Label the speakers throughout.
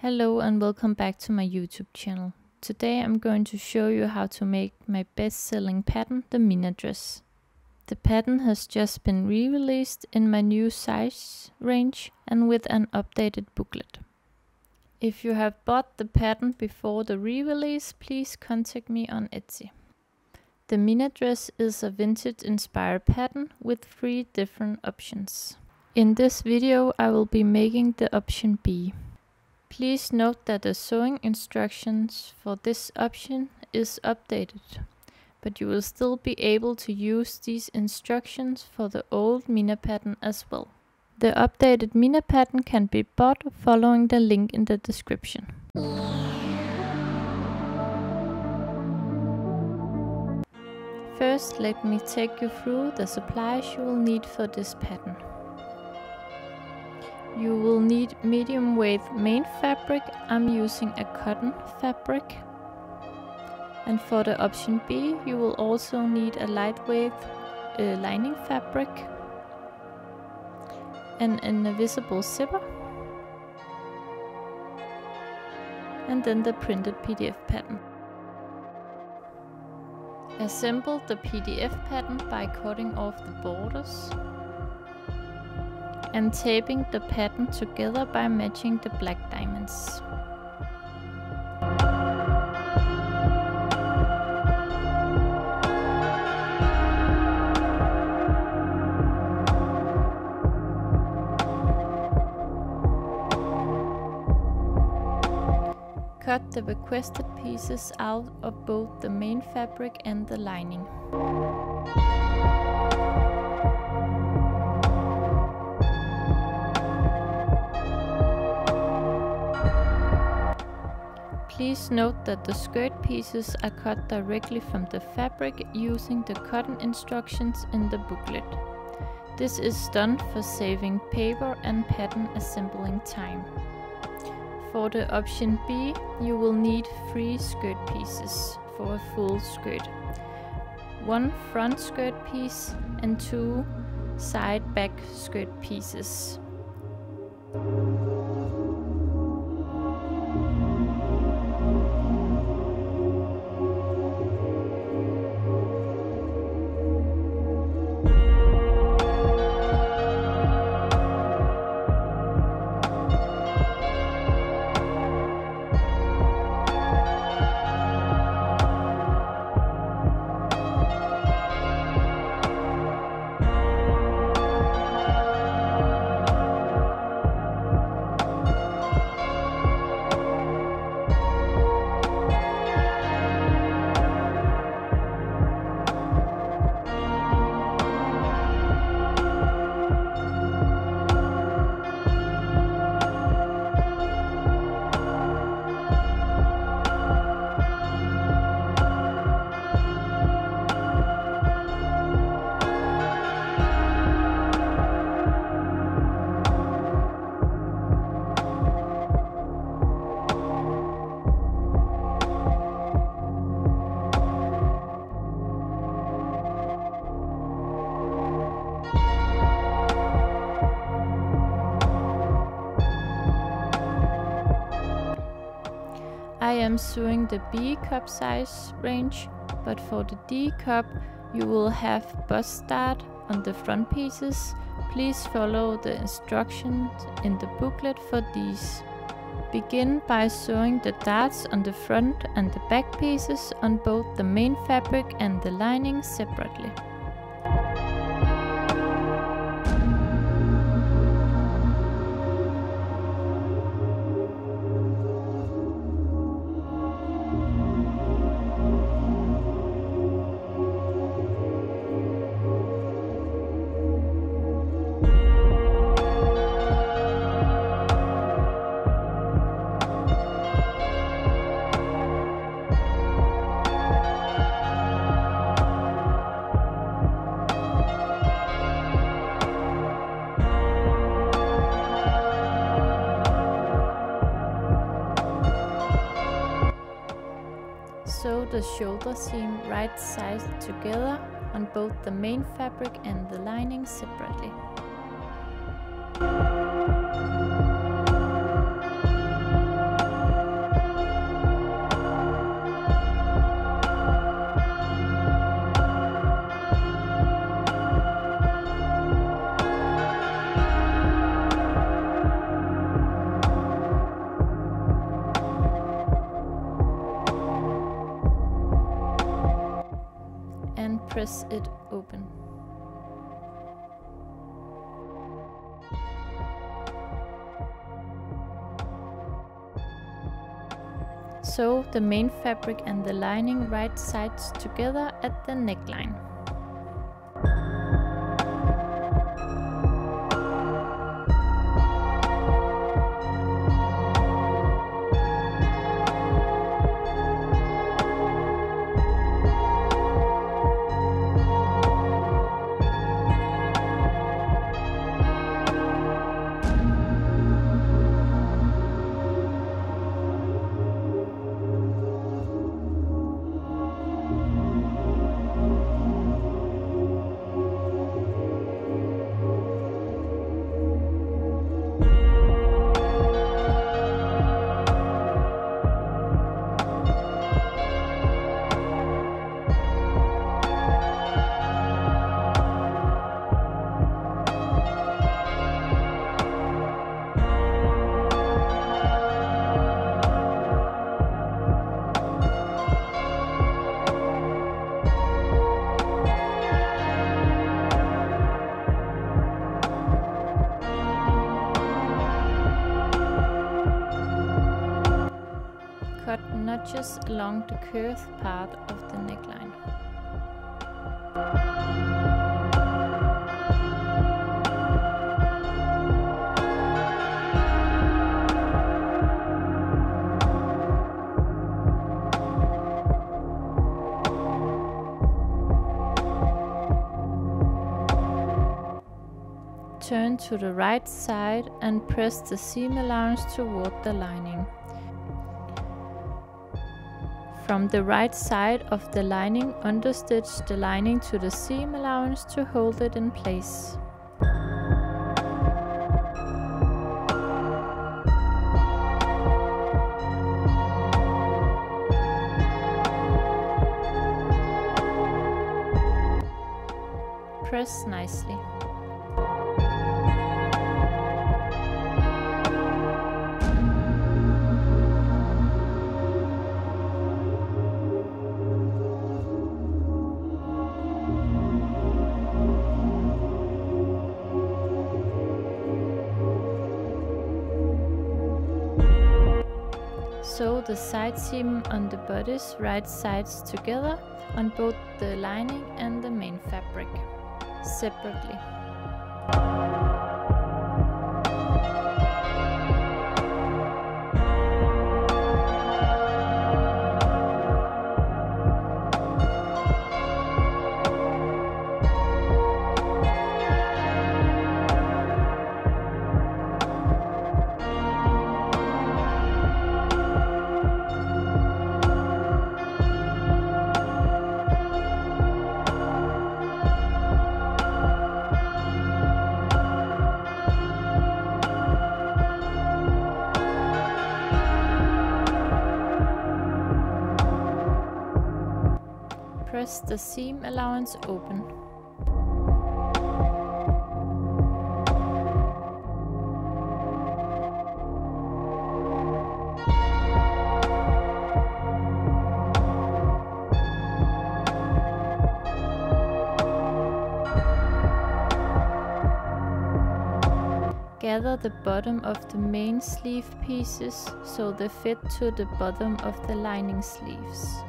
Speaker 1: Hello and welcome back to my YouTube channel. Today I'm going to show you how to make my best-selling pattern, the Minna dress. The pattern has just been re-released in my new size range and with an updated booklet. If you have bought the pattern before the re-release, please contact me on Etsy. The Minna dress is a vintage-inspired pattern with 3 different options. In this video I will be making the option B. Please note that the sewing instructions for this option is updated, but you will still be able to use these instructions for the old Minna pattern as well. The updated Minna pattern can be bought following the link in the description. First, let me take you through the supplies you will need for this pattern. You will need medium weight main fabric. I'm using a cotton fabric. And for the option B, you will also need a lightweight lining fabric, an invisible zipper, and then the printed PDF pattern. Assemble the PDF pattern by cutting off the borders and taping the pattern together by matching the black diamonds. Cut the requested pieces out of both the main fabric and the lining. Please note that the skirt pieces are cut directly from the fabric using the cutting instructions in the booklet. This is done for saving paper and pattern assembling time. For the option B, you will need 3 skirt pieces for a full skirt. 1 front skirt piece and 2 side back skirt pieces. I am sewing the B cup size range, but for the D cup you will have bust dart on the front pieces. Please follow the instructions in the booklet for these. Begin by sewing the darts on the front and the back pieces on both the main fabric and the lining separately. Sew the shoulder seam right sized together on both the main fabric and the lining separately. press it open. Sew the main fabric and the lining right sides together at the neckline. Cut notches along the curved part of the neckline. Turn to the right side and press the seam allowance toward the lining. From the right side of the lining, understitch the lining to the seam allowance to hold it in place. Press nicely. Sew the side seam on the body's right sides together on both the lining and the main fabric, separately. Press the seam allowance open. Gather the bottom of the main sleeve pieces so they fit to the bottom of the lining sleeves.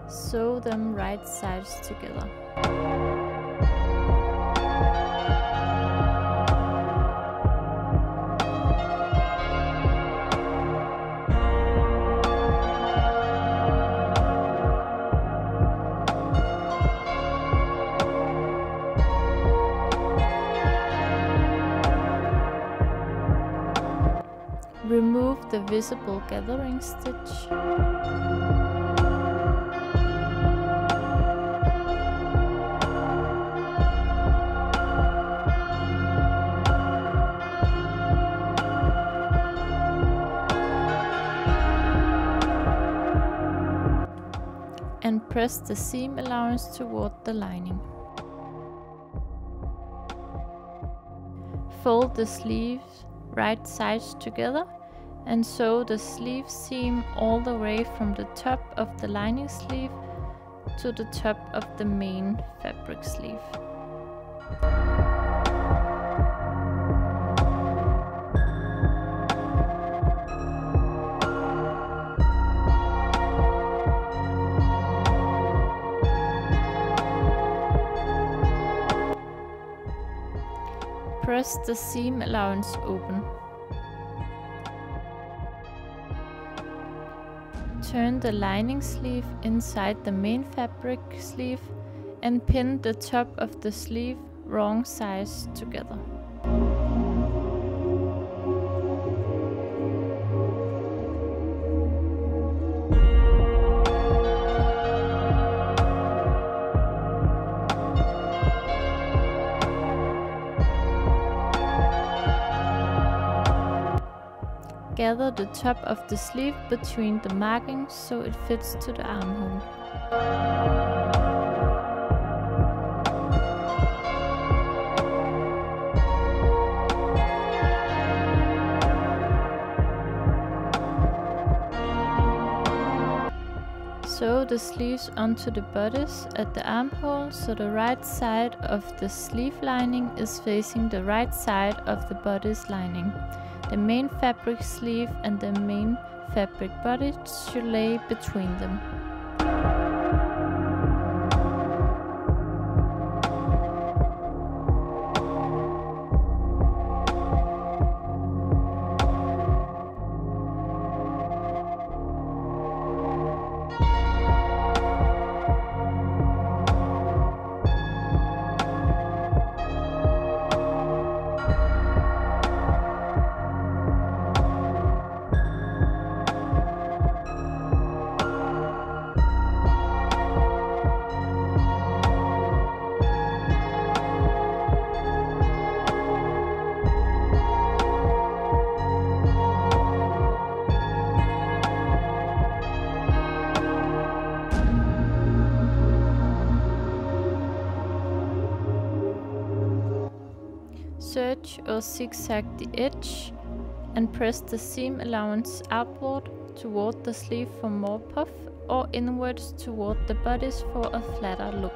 Speaker 1: Sew them right sides together. Remove the visible gathering stitch. press the seam allowance toward the lining. Fold the sleeves right sides together and sew the sleeve seam all the way from the top of the lining sleeve to the top of the main fabric sleeve. Press the seam allowance open. Turn the lining sleeve inside the main fabric sleeve and pin the top of the sleeve wrong sides together. Gather the top of the sleeve between the markings so it fits to the armhole. Sew the sleeves onto the bodice at the armhole so the right side of the sleeve lining is facing the right side of the bodice lining. The main fabric sleeve and the main fabric bodice should lay between them. Serge or zigzag the edge and press the seam allowance outward toward the sleeve for more puff or inwards toward the bodice for a flatter look.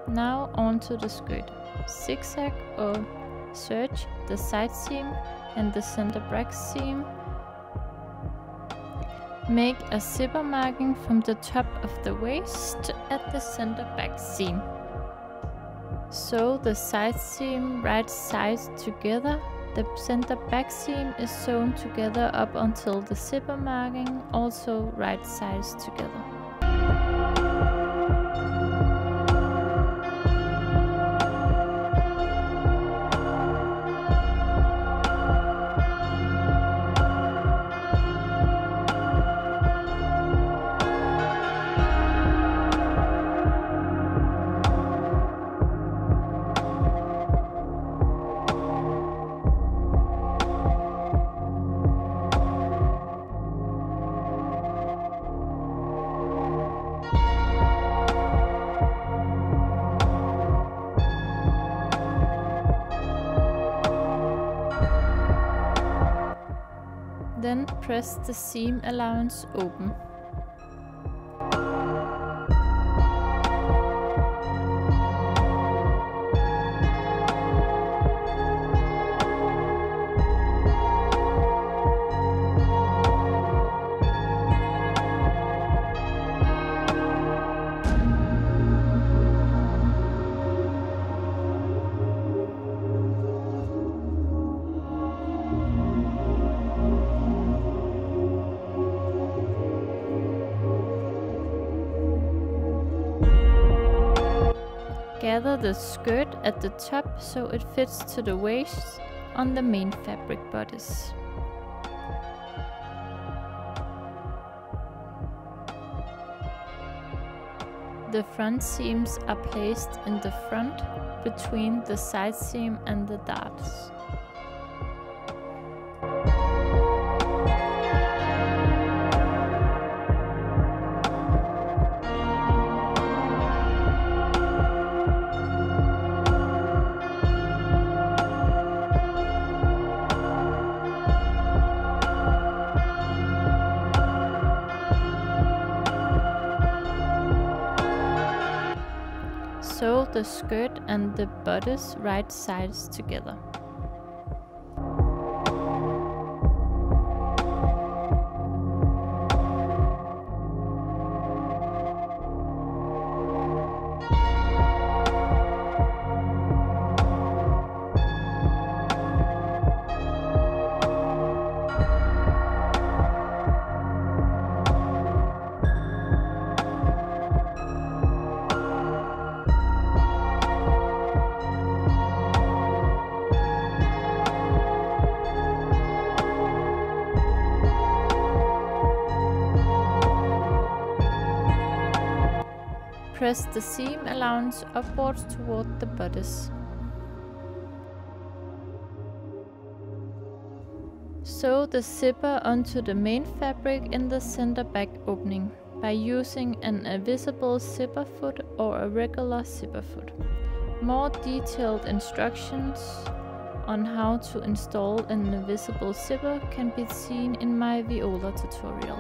Speaker 1: Now onto the skirt. Zigzag or serge the side seam and the center back seam. Make a zipper marking from the top of the waist at the center back seam. Sew the side seam right sides together. The center back seam is sewn together up until the zipper marking, also right sides together. Then press the seam allowance open. Gather the skirt at the top so it fits to the waist on the main fabric bodice. The front seams are placed in the front between the side seam and the darts. Sew the skirt and the bodice right sides together. Press the seam allowance upwards toward the bodice. Sew the zipper onto the main fabric in the center back opening by using an invisible zipper foot or a regular zipper foot. More detailed instructions on how to install an invisible zipper can be seen in my viola tutorial.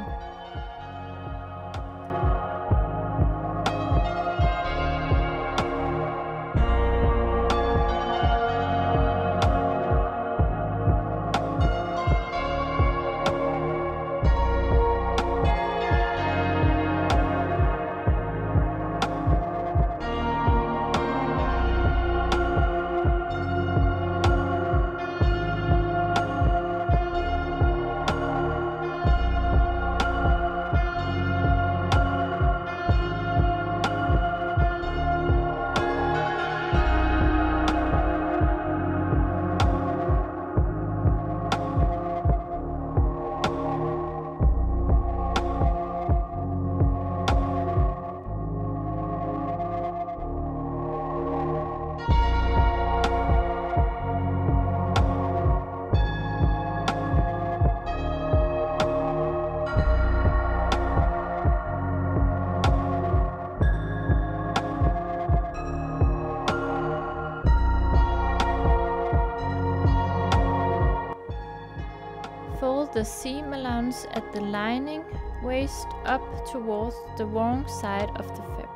Speaker 1: Fold the seam allowance at the lining waist up towards the wrong side of the fabric.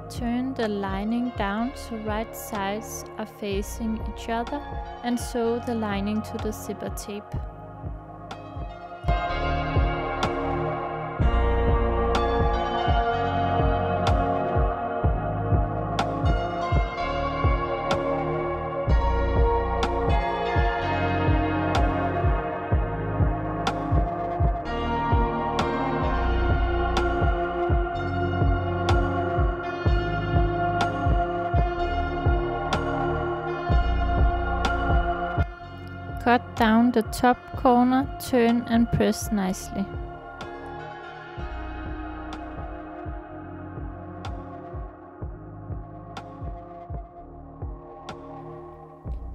Speaker 1: Turn the lining down so right sides are facing each other and sew the lining to the zipper tape. Cut down the top corner, turn and press nicely.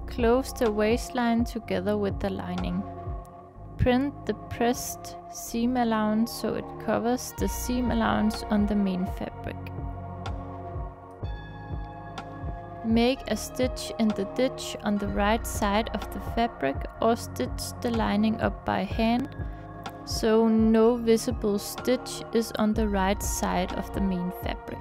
Speaker 1: Close the waistline together with the lining. Print the pressed seam allowance so it covers the seam allowance on the main fabric. Make a stitch in the ditch on the right side of the fabric or stitch the lining up by hand so no visible stitch is on the right side of the main fabric.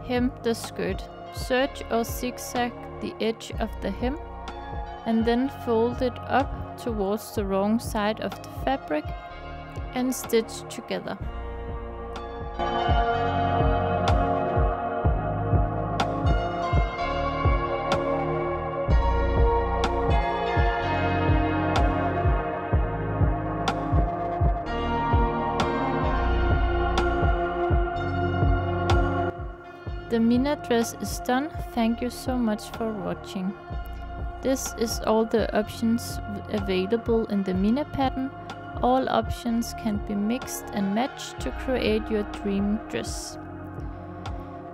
Speaker 1: Hem the skirt. Serge or zigzag the edge of the hem and then fold it up towards the wrong side of the fabric and stitch together. The Minna dress is done. Thank you so much for watching. This is all the options available in the Minna pattern. All options can be mixed and matched to create your dream dress.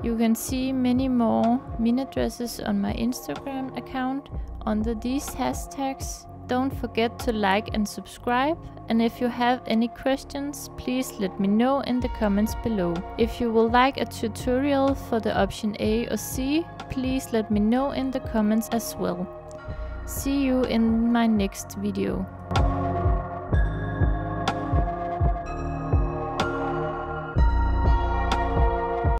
Speaker 1: You can see many more Minna dresses on my Instagram account under these hashtags. Don't forget to like and subscribe, and if you have any questions, please let me know in the comments below. If you would like a tutorial for the option A or C, please let me know in the comments as well. See you in my next video.